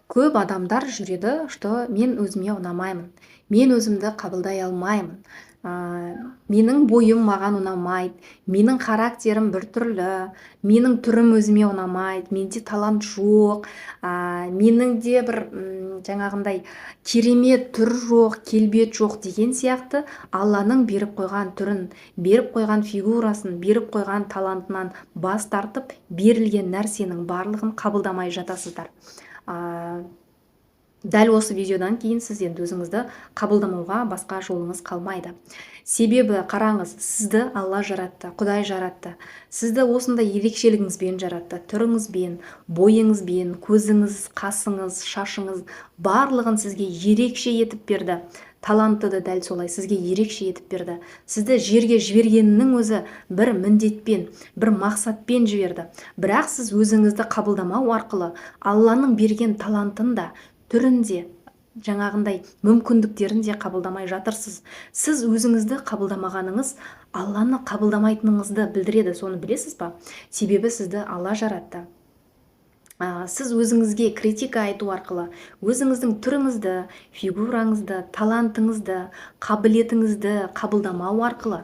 Көп адамдар жүреді, что мен өзіме ұнамаймын, мен өзімді қабылдай алмаймын, менің бойым маған ұнамайды, менің характерім біртүрлі, менің түрім өзіме ұнамайды, менде талант жоқ, менің де бір жаңағындай керемет түр жоқ, келбет жоқ деген сияқты алланың беріп қойған түрін, беріп қойған фигурасын, беріп қойған талантынан бас тартып, берілген нәрсенің барлығын қабылдамай жатасыздар. Дәл осы видеодан кейін сіз енді өзіңізді қабылдамауға басқа жолыңыз қалмайды. Себебі қараңыз, сізді Алла жаратты, Құдай жаратты. Сізді осындай ерекшелігіңізбен жаратты, түріңізбен, бойыңызбен, көзіңіз, қасыңыз, шашыңыз барлығын сізге ерекше етіп берді. Талантты да дәл солай сізге ерекше етіп берді. Сізді жерге жібергенінің өзі бір міндетпен, бір мақсатпен жіберді. Бірақ сіз өзіңізді қабылдамау арқылы Алланың берген талантын да, түрін де, жаңағындай мүмкіндіктерін де қабылдамай жатырсыз. Сіз өзіңізді қабылдамағаныңыз Алланы қабылдамайтыныңызды білдіреді. Соны білесіз ба? Себебі сізді Алла жаратты. Сіз өзіңізге критика айту арқылы, өзіңіздің түріңізді, фигураңызды, талантыңызды, қабілетіңізді қабылдамау арқылы,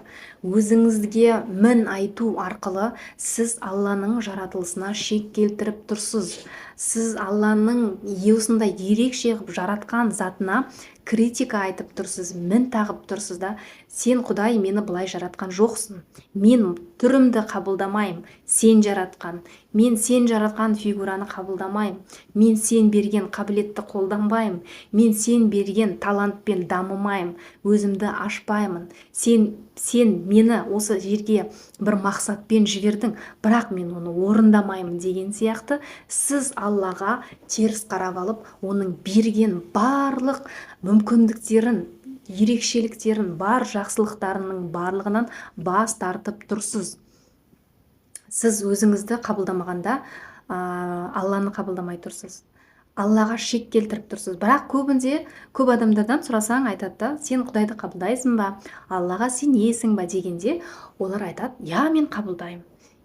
өзіңізге мін айту арқылы сіз Алланың жаратылысына шек келтіріп тұрсыз. Сіз Алланың осындай ерекше қылып жаратқан затына критика айтып тұрсыз, мін тағып тұрсыз да, сен Құдай мені былай жаратқан жоқсың, мен түрімді қабылдамайым, сен жаратқан, мен сен жаратқан фигураны қабылдамайым, мен сен берген қабілетті қолданбаймын, мен сен берген талантпен дамымайым, өзімді ашпаймын, сен мені осы жерге бір мақсатпен жібердің, бірақ мен оны орындамаймын деген сияқты сіз Аллаға теріс қарап алып, оның берген барлық мүмкіндіктерін, ерекшеліктерін, бар жақсылықтарының барлығынан бас тартып тұрсыз. Сіз өзіңізді қабылдамағанда Алланы қабылдамай тұрсыз. Аллаға шек келтіріп тұрсыз. Бірақ көп адамдардан сұрасаң айтады да, сен Құдайды қабылдайсың ба, Аллаға сенесің ба дегенде, олар айтады, я мен қабылдаймын,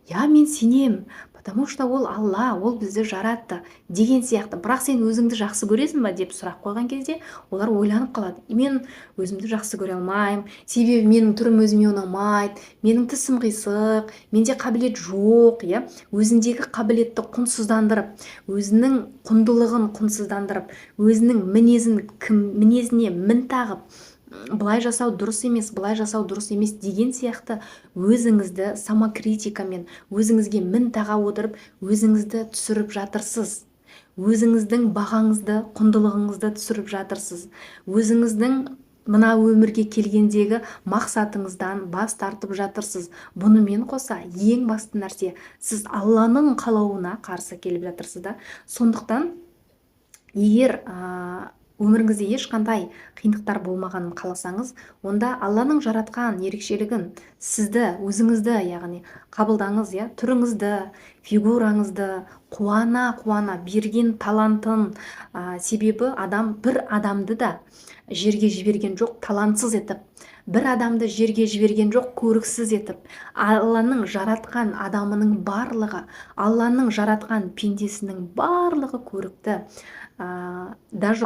я мен сенем, потому что ол Алла, ол бізді жаратты деген сияқты. Бірақ сен өзіңді жақсы көресің ба деп сұрақ қойған кезде, олар ойланып қалады. Мен өзімді жақсы көре алмаймын, себебі менің түрім өзіме ұнамайды, менің тісім қисық, менде қабілет жоқ, иә? Өзіндегі қабілетті құнсыздандырып, өзінің құндылығын құнсыздандырып, өзінің мінезіне мін тағып, былай жасау дұрыс емес, былай жасау дұрыс емес деген сияқты өзіңізді самокритикамен, өзіңізге мін таға отырып, өзіңізді түсіріп жатырсыз. Өзіңіздің бағаңызды, құндылығыңызды түсіріп жатырсыз. Өзіңіздің мына өмірге келгендегі мақсатыңыздан бас тартып жатырсыз. Бұнымен қоса ең басты нәрсе, сіз Алланың қалауына қарсы келіп жатырсыз да. Сондықтан егер өміріңізде ешқандай қиындықтар болмағанын қаласаңыз, онда Алланың жаратқан ерекшелігін, сізді, өзіңізді, яғни қабылдаңыз, иә, түріңізді, фигураңызды қуана берген талантын. Себебі адам бір адамды да жерге жіберген жоқ талантсыз етіп, бір адамды жерге жіберген жоқ көріксіз етіп. Алланың жаратқан адамының барлығы, Алланың жаратқан пендесінің барлығы көрікті. Даже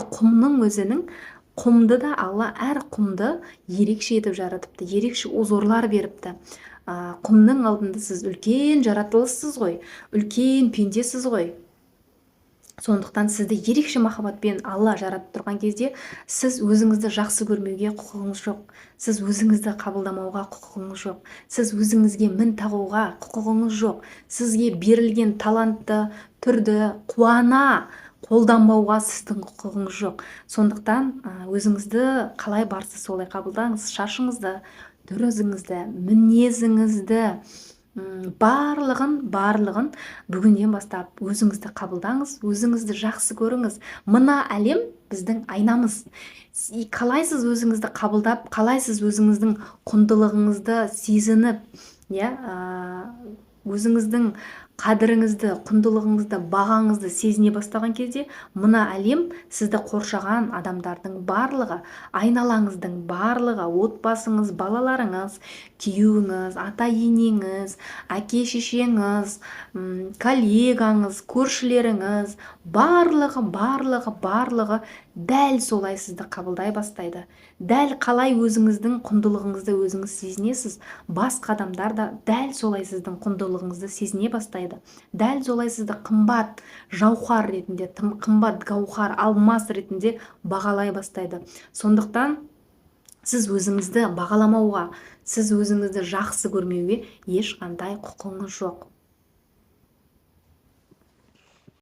құмды да Алла әр құмды ерекше етіп жаратыпты, ерекше озорлар беріпті. Құмның алдында сіз үлкен жаратылыссыз ғой, үлкен пендесіз ғой. Сондықтан сізді ерекше махаббатпен Алла жаратып тұрған кезде, сіз өзіңізді жақсы көрмеуге құқығыңыз жоқ, сіз өзіңізді қабылдамауға құқығыңыз жоқ, сіз өзіңізге мін тағуға құқығыңыз жоқ, сізге берілген талантты, түрді қуана қолданбауға сіздің құқығыңыз жоқ. Сондықтан өзіңізді қалай барсыз солай қабылдаңыз. Шашыңызды, түріңізді, мінезіңізді, барлығын бүгіннен бастап өзіңізді қабылдаңыз, өзіңізді жақсы көріңіз. Мына әлем біздің айнамыз. Қалайсыз өзіңізді қабылдап, қалайсыз өзіңіздің құндылығыңызды сезініп, өзіңіздің қадіріңізді, құндылығыңызды, бағаңызды сезіне бастаған кезде мына әлем сізді қоршаған адамдардың барлығы, айналаңыздың барлығы, отбасыңыз, балаларыңыз, күйеуіңіз, ата-енеңіз, әке-шешеңіз, коллегаңыз, көршілеріңіз, барлығы дәл солай сізді қабылдай бастайды. Дәл қалай өзіңіздің құндылығыңызды өзіңіз сезінесіз, басқа адамдар да дәл солай сіздің құндылығыңызды сезіне бастайды. Дәл солай сізді қымбат жауһар ретінде, қымбат гауһар, алмас ретінде бағалай бастайды. Сондықтан сіз өзіңізді бағаламауға, сіз өзіңізді жақсы көрмеуге ешқандай құқыңыз жоқ.